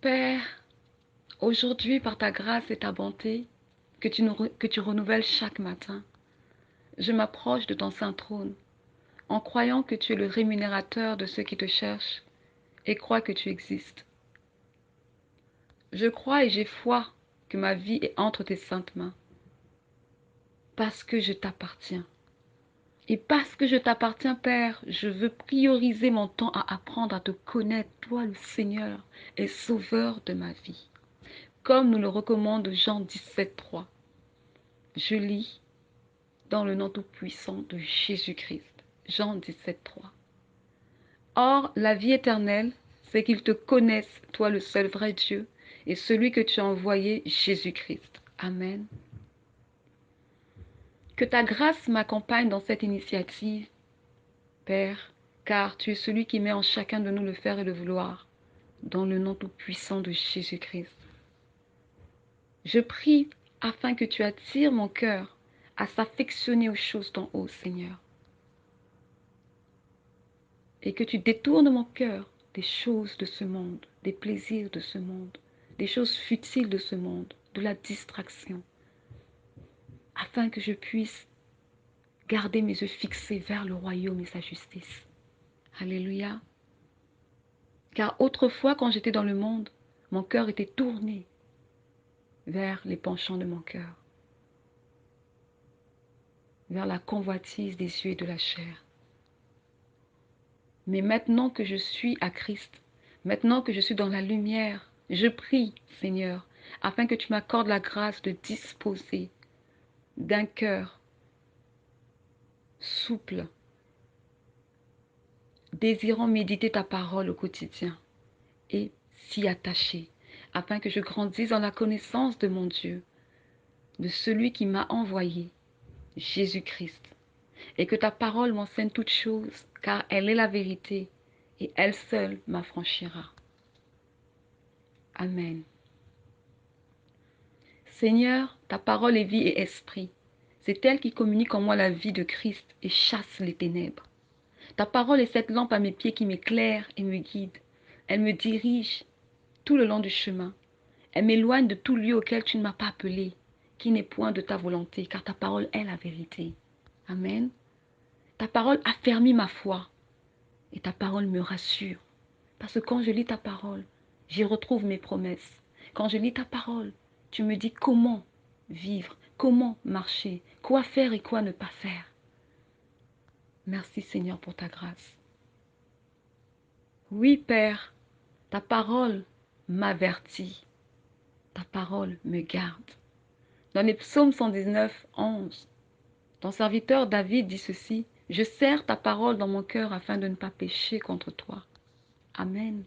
Père, aujourd'hui, par ta grâce et ta bonté, que tu renouvelles chaque matin, je m'approche de ton saint trône, en croyant que tu es le rémunérateur de ceux qui te cherchent et crois que tu existes. Je crois et j'ai foi que ma vie est entre tes saintes mains, parce que je t'appartiens. Et parce que je t'appartiens, Père, je veux prioriser mon temps à apprendre à te connaître, toi le Seigneur et Sauveur de ma vie. Comme nous le recommande Jean 17,3. Je lis dans le nom tout-puissant de Jésus-Christ. Jean 17,3. Or, la vie éternelle, c'est qu'ils te connaissent, toi le seul vrai Dieu, et celui que tu as envoyé, Jésus-Christ. Amen. Que ta grâce m'accompagne dans cette initiative, Père, car tu es celui qui met en chacun de nous le faire et le vouloir, dans le nom tout-puissant de Jésus-Christ. Je prie afin que tu attires mon cœur à s'affectionner aux choses d'en haut, Seigneur. Et que tu détournes mon cœur des choses de ce monde, des plaisirs de ce monde, des choses futiles de ce monde, de la distraction, afin que je puisse garder mes yeux fixés vers le royaume et sa justice. Alléluia. Car autrefois, quand j'étais dans le monde, mon cœur était tourné vers les penchants de mon cœur, vers la convoitise des yeux et de la chair. Mais maintenant que je suis à Christ, maintenant que je suis dans la lumière, je prie, Seigneur, afin que tu m'accordes la grâce de disposer d'un cœur souple, désirant méditer ta parole au quotidien et s'y attacher, afin que je grandisse dans la connaissance de mon Dieu, de celui qui m'a envoyé, Jésus-Christ, et que ta parole m'enseigne toutes choses, car elle est la vérité, et elle seule m'affranchira. Amen. Seigneur, ta parole est vie et esprit. C'est elle qui communique en moi la vie de Christ et chasse les ténèbres. Ta parole est cette lampe à mes pieds qui m'éclaire et me guide. Elle me dirige tout le long du chemin. Elle m'éloigne de tout lieu auquel tu ne m'as pas appelé, qui n'est point de ta volonté, car ta parole est la vérité. Amen. Ta parole affermit ma foi Et ta parole me rassure. Parce que quand je lis ta parole, j'y retrouve mes promesses. Quand je lis ta parole, tu me dis comment vivre, comment marcher, quoi faire et quoi ne pas faire. Merci Seigneur pour ta grâce. Oui Père, ta parole m'avertit, ta parole me garde. Dans les psaumes 119, 11, ton serviteur David dit ceci, « Je serre ta parole dans mon cœur afin de ne pas pécher contre toi. » Amen.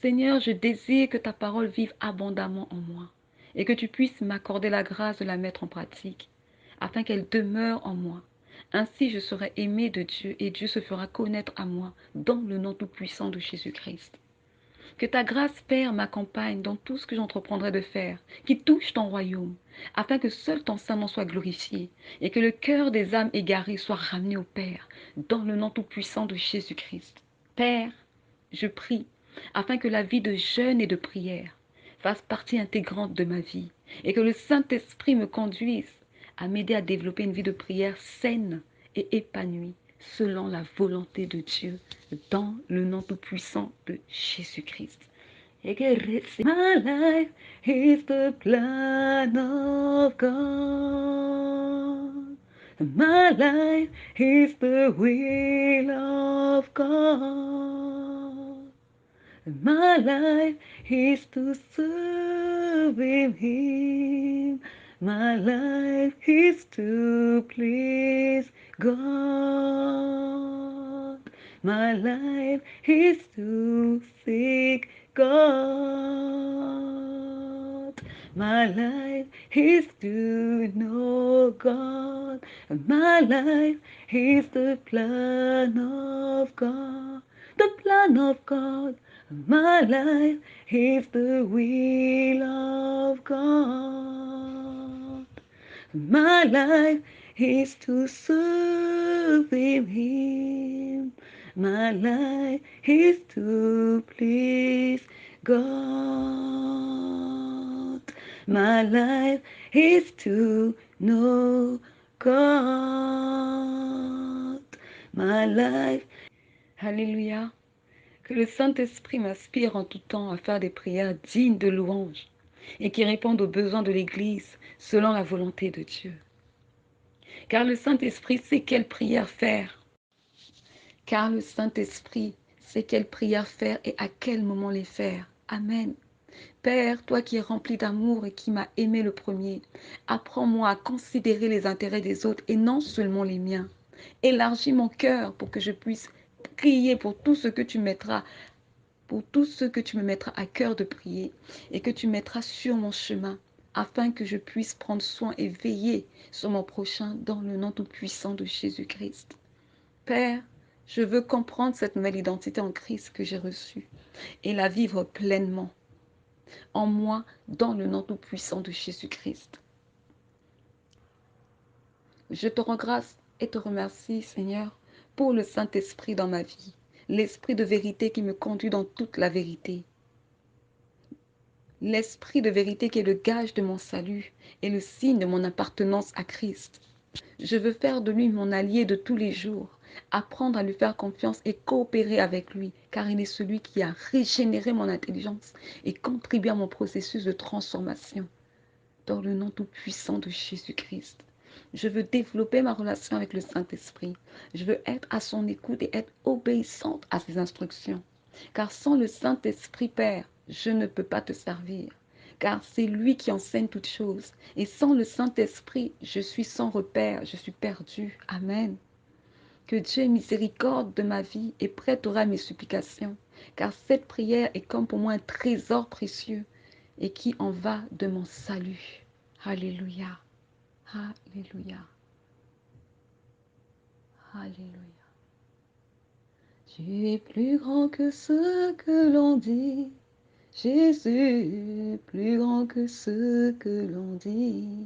Seigneur, je désire que ta parole vive abondamment en moi et que tu puisses m'accorder la grâce de la mettre en pratique afin qu'elle demeure en moi. Ainsi, je serai aimé de Dieu et Dieu se fera connaître à moi dans le nom tout-puissant de Jésus-Christ. Que ta grâce, Père, m'accompagne dans tout ce que j'entreprendrai de faire, qui touche ton royaume, afin que seul ton Saint-Nom soit glorifié et que le cœur des âmes égarées soit ramené au Père, dans le nom tout-puissant de Jésus-Christ. Père, je prie afin que la vie de jeûne et de prière fasse partie intégrante de ma vie et que le Saint-Esprit me conduise à m'aider à développer une vie de prière saine et épanouie selon la volonté de Dieu dans le nom tout-puissant de Jésus-Christ. My life is the plan of God. My life is the will of God. My life is to serve Him. My life is to please God. My life is to seek God. My life is to know God. My life is the plan of God. The plan of God. My life is the will of God. My life is to serve Him. My life is to please God. My life is to know God. My life. Alléluia. Que le Saint-Esprit m'inspire en tout temps à faire des prières dignes de louange et qui répondent aux besoins de l'Église selon la volonté de Dieu. Car le Saint-Esprit sait quelle prière faire. Car le Saint-Esprit sait quelle prière faire et à quel moment les faire. Amen. Père, toi qui es rempli d'amour et qui m'as aimé le premier, apprends-moi à considérer les intérêts des autres et non seulement les miens. Élargis mon cœur pour que je puisse prier pour tout ce que tu mettras, pour tous ceux que tu me mettras à cœur de prier et que tu mettras sur mon chemin, afin que je puisse prendre soin et veiller sur mon prochain dans le nom tout-puissant de Jésus-Christ. Père, je veux comprendre cette nouvelle identité en Christ que j'ai reçue et la vivre pleinement en moi dans le nom tout-puissant de Jésus-Christ. Je te rends grâce et te remercie, Seigneur, pour le Saint-Esprit dans ma vie, l'Esprit de vérité qui me conduit dans toute la vérité. L'Esprit de vérité qui est le gage de mon salut et le signe de mon appartenance à Christ. Je veux faire de lui mon allié de tous les jours, apprendre à lui faire confiance et coopérer avec lui, car il est celui qui a régénéré mon intelligence et contribué à mon processus de transformation. Dans le nom tout-puissant de Jésus-Christ. Je veux développer ma relation avec le Saint-Esprit. Je veux être à son écoute et être obéissante à ses instructions. Car sans le Saint-Esprit, Père, je ne peux pas te servir. Car c'est lui qui enseigne toutes choses. Et sans le Saint-Esprit, je suis sans repère, je suis perdu. Amen. Que Dieu ait miséricorde de ma vie et prêtera mes supplications. Car cette prière est comme pour moi un trésor précieux et qui en va de mon salut. Alléluia. Alléluia. Alléluia. Tu es plus grand que ce que l'on dit. Jésus, plus grand que ce que l'on dit.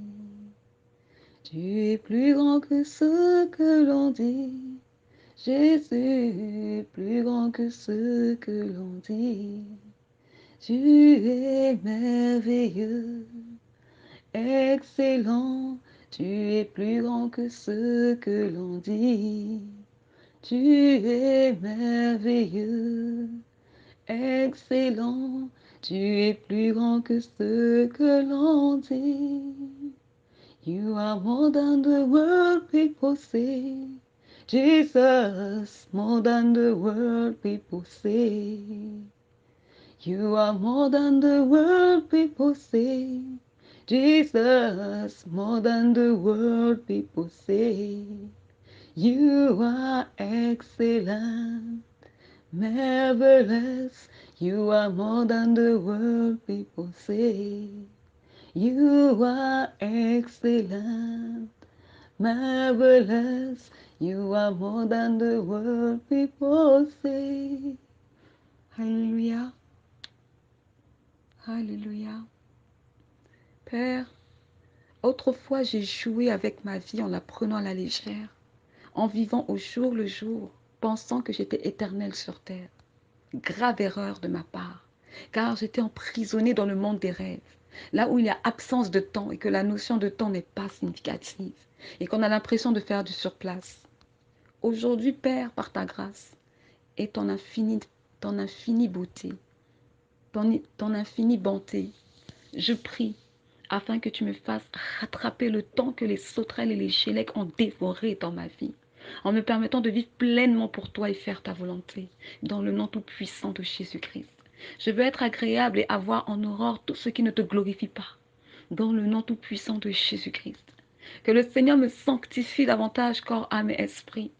Tu es plus grand que ce que l'on dit. Jésus, plus grand que ce que l'on dit. Tu es merveilleux, excellent, tu es plus grand que ce que l'on dit. Tu es merveilleux, excellent, tu es plus grand que ce que l'on dit. You are more than the world people say. Jesus, more than the world people say. You are more than the world people say. Jesus, more than the world people say. You are excellent, marvelous. You are more than the world people say. You are excellent, marvelous. You are more than the world people say. Alléluia. Alléluia. Père, autrefois j'ai joué avec ma vie en la prenant à la légère, en vivant au jour le jour, pensant que j'étais éternelle sur terre. Grave erreur de ma part, car j'étais emprisonnée dans le monde des rêves, là où il y a absence de temps et que la notion de temps n'est pas significative et qu'on a l'impression de faire du surplace. Aujourd'hui, Père, par ta grâce et ton infinie beauté, ton infinie bonté, je prie afin que tu me fasses rattraper le temps que les sauterelles et les chélèques ont dévoré dans ma vie, en me permettant de vivre pleinement pour toi et faire ta volonté, dans le nom tout-puissant de Jésus-Christ. Je veux être agréable et avoir en horreur tout ce qui ne te glorifie pas, dans le nom tout-puissant de Jésus-Christ. Que le Seigneur me sanctifie davantage corps, âme et esprit,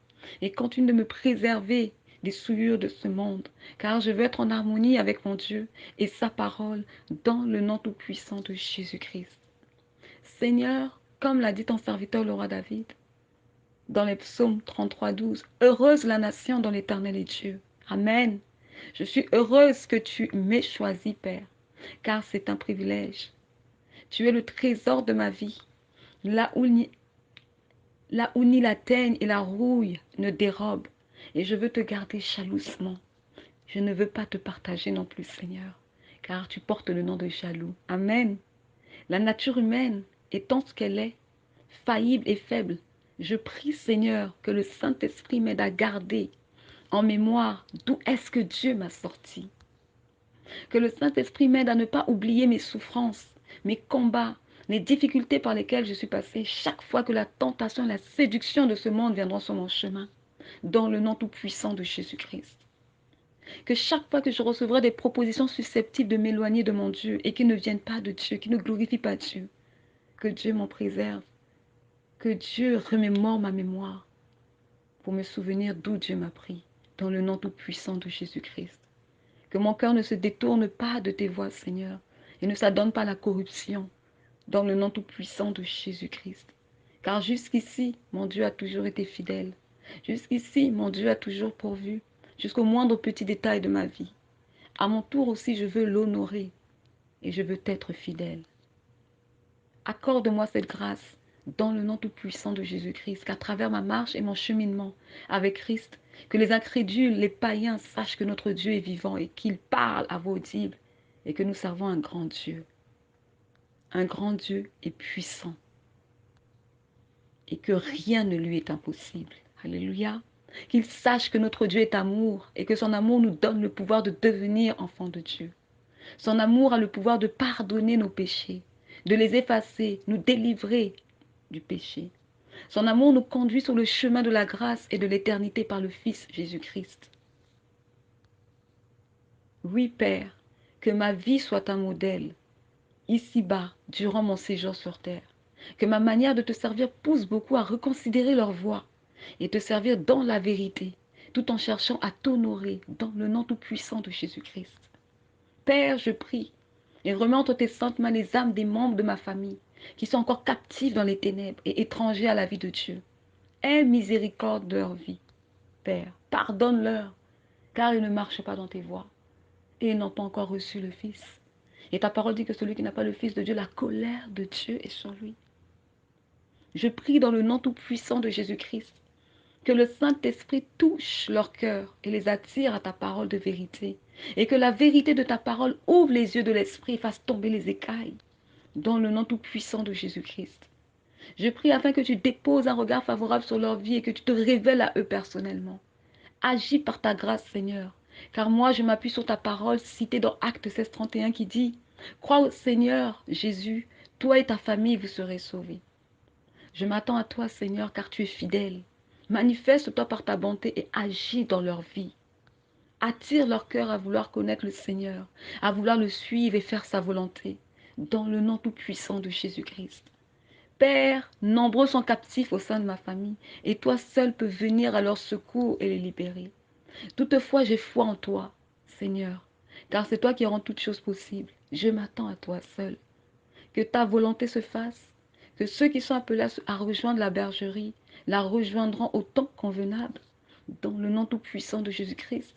et continue de me préserver des souillures de ce monde, car je veux être en harmonie avec mon Dieu et sa parole dans le nom tout-puissant de Jésus-Christ. Seigneur, comme l'a dit ton serviteur le roi David, dans les psaumes 33:12, heureuse la nation dont l'Éternel est Dieu. Amen. Je suis heureuse que tu m'aies choisi, Père, car c'est un privilège. Tu es le trésor de ma vie, là où ni la teigne et la rouille ne dérobent, et je veux te garder jalousement. Je ne veux pas te partager non plus, Seigneur, car tu portes le nom de jaloux. Amen. La nature humaine étant ce qu'elle est, faillible et faible, je prie, Seigneur, que le Saint-Esprit m'aide à garder en mémoire d'où est-ce que Dieu m'a sorti. Que le Saint-Esprit m'aide à ne pas oublier mes souffrances, mes combats, les difficultés par lesquelles je suis passée chaque fois que la tentation et la séduction de ce monde viendront sur mon chemin, dans le nom tout-puissant de Jésus-Christ. Que chaque fois que je recevrai des propositions susceptibles de m'éloigner de mon Dieu et qui ne viennent pas de Dieu, qui ne glorifient pas Dieu, que Dieu m'en préserve, que Dieu remémore ma mémoire pour me souvenir d'où Dieu m'a pris, dans le nom tout-puissant de Jésus-Christ. Que mon cœur ne se détourne pas de tes voies, Seigneur, et ne s'adonne pas à la corruption, dans le nom tout-puissant de Jésus-Christ. Car jusqu'ici, mon Dieu a toujours été fidèle. Jusqu'ici, mon Dieu a toujours pourvu, jusqu'au moindre petit détail de ma vie. À mon tour aussi, je veux l'honorer et je veux t'être fidèle. Accorde-moi cette grâce dans le nom tout-puissant de Jésus-Christ, qu'à travers ma marche et mon cheminement avec Christ, que les incrédules, les païens sachent que notre Dieu est vivant et qu'il parle à voix audible et que nous servons un grand Dieu et puissant et que rien ne lui est impossible. Alléluia. Qu'ils sachent que notre Dieu est amour et que son amour nous donne le pouvoir de devenir enfants de Dieu. Son amour a le pouvoir de pardonner nos péchés, de les effacer, nous délivrer du péché. Son amour nous conduit sur le chemin de la grâce et de l'éternité par le Fils Jésus-Christ. Oui, Père, que ma vie soit un modèle, ici-bas, durant mon séjour sur terre. Que ma manière de te servir pousse beaucoup à reconsidérer leur voie et te servir dans la vérité, tout en cherchant à t'honorer dans le nom tout-puissant de Jésus-Christ. Père, je prie et remets entre tes saintes mains les âmes des membres de ma famille qui sont encore captifs dans les ténèbres et étrangers à la vie de Dieu. Aie miséricorde de leur vie, Père. Pardonne-leur, car ils ne marchent pas dans tes voies et ils n'ont pas encore reçu le Fils. Et ta parole dit que celui qui n'a pas le Fils de Dieu, la colère de Dieu est sur lui. Je prie dans le nom tout-puissant de Jésus-Christ que le Saint-Esprit touche leur cœur et les attire à ta parole de vérité. Et que la vérité de ta parole ouvre les yeux de l'Esprit et fasse tomber les écailles. Dans le nom tout-puissant de Jésus-Christ. Je prie afin que tu déposes un regard favorable sur leur vie et que tu te révèles à eux personnellement. Agis par ta grâce, Seigneur. Car moi, je m'appuie sur ta parole citée dans Actes 16, 31 qui dit, crois au Seigneur Jésus, toi et ta famille, vous serez sauvés. Je m'attends à toi, Seigneur, car tu es fidèle. Manifeste-toi par ta bonté et agis dans leur vie. Attire leur cœur à vouloir connaître le Seigneur, à vouloir le suivre et faire sa volonté, dans le nom tout-puissant de Jésus-Christ. Père, nombreux sont captifs au sein de ma famille, et toi seul peux venir à leur secours et les libérer. Toutefois, j'ai foi en toi, Seigneur, car c'est toi qui rends toutes choses possibles. Je m'attends à toi seul. Que ta volonté se fasse, que ceux qui sont appelés à rejoindre la bergerie la rejoindront au temps convenable, dans le nom tout-puissant de Jésus-Christ.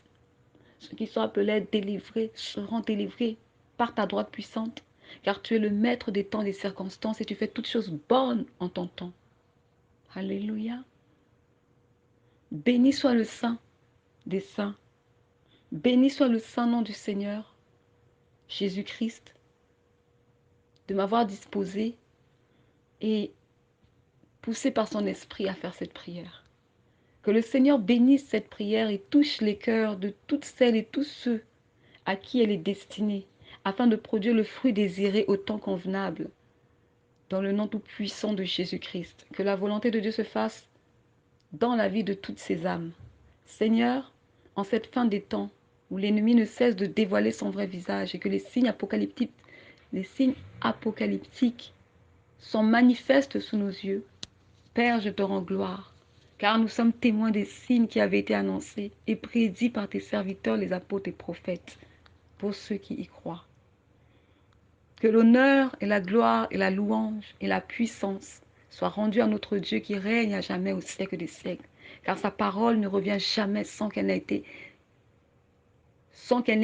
Ceux qui sont appelés à être délivrés seront délivrés par ta droite puissante, car tu es le maître des temps et des circonstances et tu fais toutes choses bonnes en ton temps. Alléluia. Béni soit le Saint des saints. Béni soit le saint nom du Seigneur, Jésus-Christ, de m'avoir disposé et poussé par son esprit à faire cette prière. Que le Seigneur bénisse cette prière et touche les cœurs de toutes celles et tous ceux à qui elle est destinée, afin de produire le fruit désiré au temps convenable, dans le nom tout-puissant de Jésus-Christ. Que la volonté de Dieu se fasse dans la vie de toutes ces âmes. Seigneur, en cette fin des temps, où l'ennemi ne cesse de dévoiler son vrai visage et que les signes apocalyptiques sont manifestes sous nos yeux, Père, je te rends gloire, car nous sommes témoins des signes qui avaient été annoncés et prédits par tes serviteurs, les apôtres et prophètes, pour ceux qui y croient. Que l'honneur et la gloire et la louange et la puissance soient rendus à notre Dieu qui règne à jamais au siècle des siècles, car sa parole ne revient jamais sans qu'elle n'ait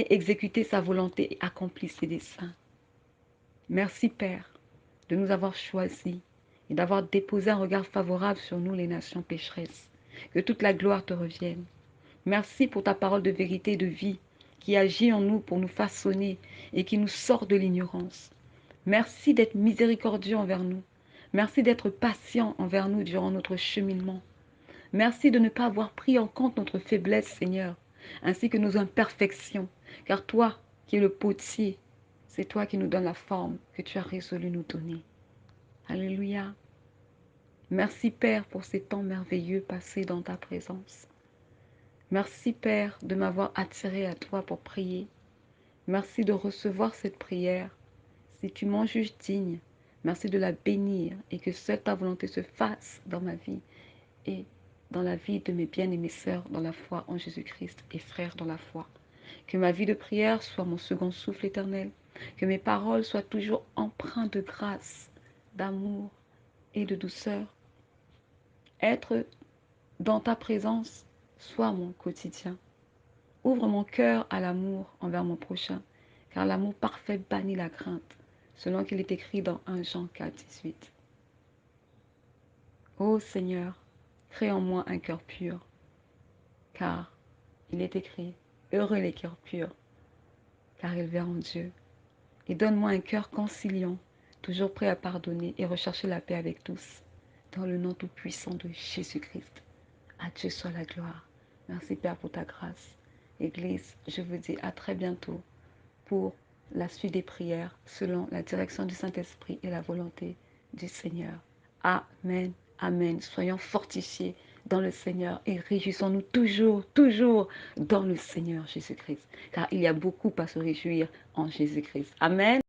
exécuté sa volonté et accompli ses desseins. Merci Père de nous avoir choisis et d'avoir déposé un regard favorable sur nous les nations pécheresses. Que toute la gloire te revienne. Merci pour ta parole de vérité et de vie qui agit en nous pour nous façonner et qui nous sort de l'ignorance. Merci d'être miséricordieux envers nous. Merci d'être patient envers nous durant notre cheminement. Merci de ne pas avoir pris en compte notre faiblesse, Seigneur, ainsi que nos imperfections, car toi, qui es le potier, c'est toi qui nous donnes la forme que tu as résolu nous donner. Alléluia. Merci Père pour ces temps merveilleux passés dans ta présence. Merci Père de m'avoir attiré à toi pour prier. Merci de recevoir cette prière. Si tu m'en juges digne, merci de la bénir et que seule ta volonté se fasse dans ma vie et dans la vie de mes bien-aimées sœurs dans la foi en Jésus-Christ et frères dans la foi. Que ma vie de prière soit mon second souffle éternel. Que mes paroles soient toujours empreintes de grâce, d'amour et de douceur. Être dans ta présence soit mon quotidien. Ouvre mon cœur à l'amour envers mon prochain, car l'amour parfait bannit la crainte, selon qu'il est écrit dans 1 Jean 4, 18. Ô Seigneur, crée en moi un cœur pur, car il est écrit, heureux les cœurs purs, car ils verront Dieu. Et donne-moi un cœur conciliant, toujours prêt à pardonner et rechercher la paix avec tous, dans le nom tout-puissant de Jésus-Christ. À Dieu soit la gloire. Merci Père pour ta grâce. Église, je vous dis à très bientôt pour la suite des prières selon la direction du Saint-Esprit et la volonté du Seigneur. Amen, amen. Soyons fortifiés dans le Seigneur et réjouissons-nous toujours, toujours dans le Seigneur Jésus-Christ. Car il y a beaucoup à se réjouir en Jésus-Christ. Amen.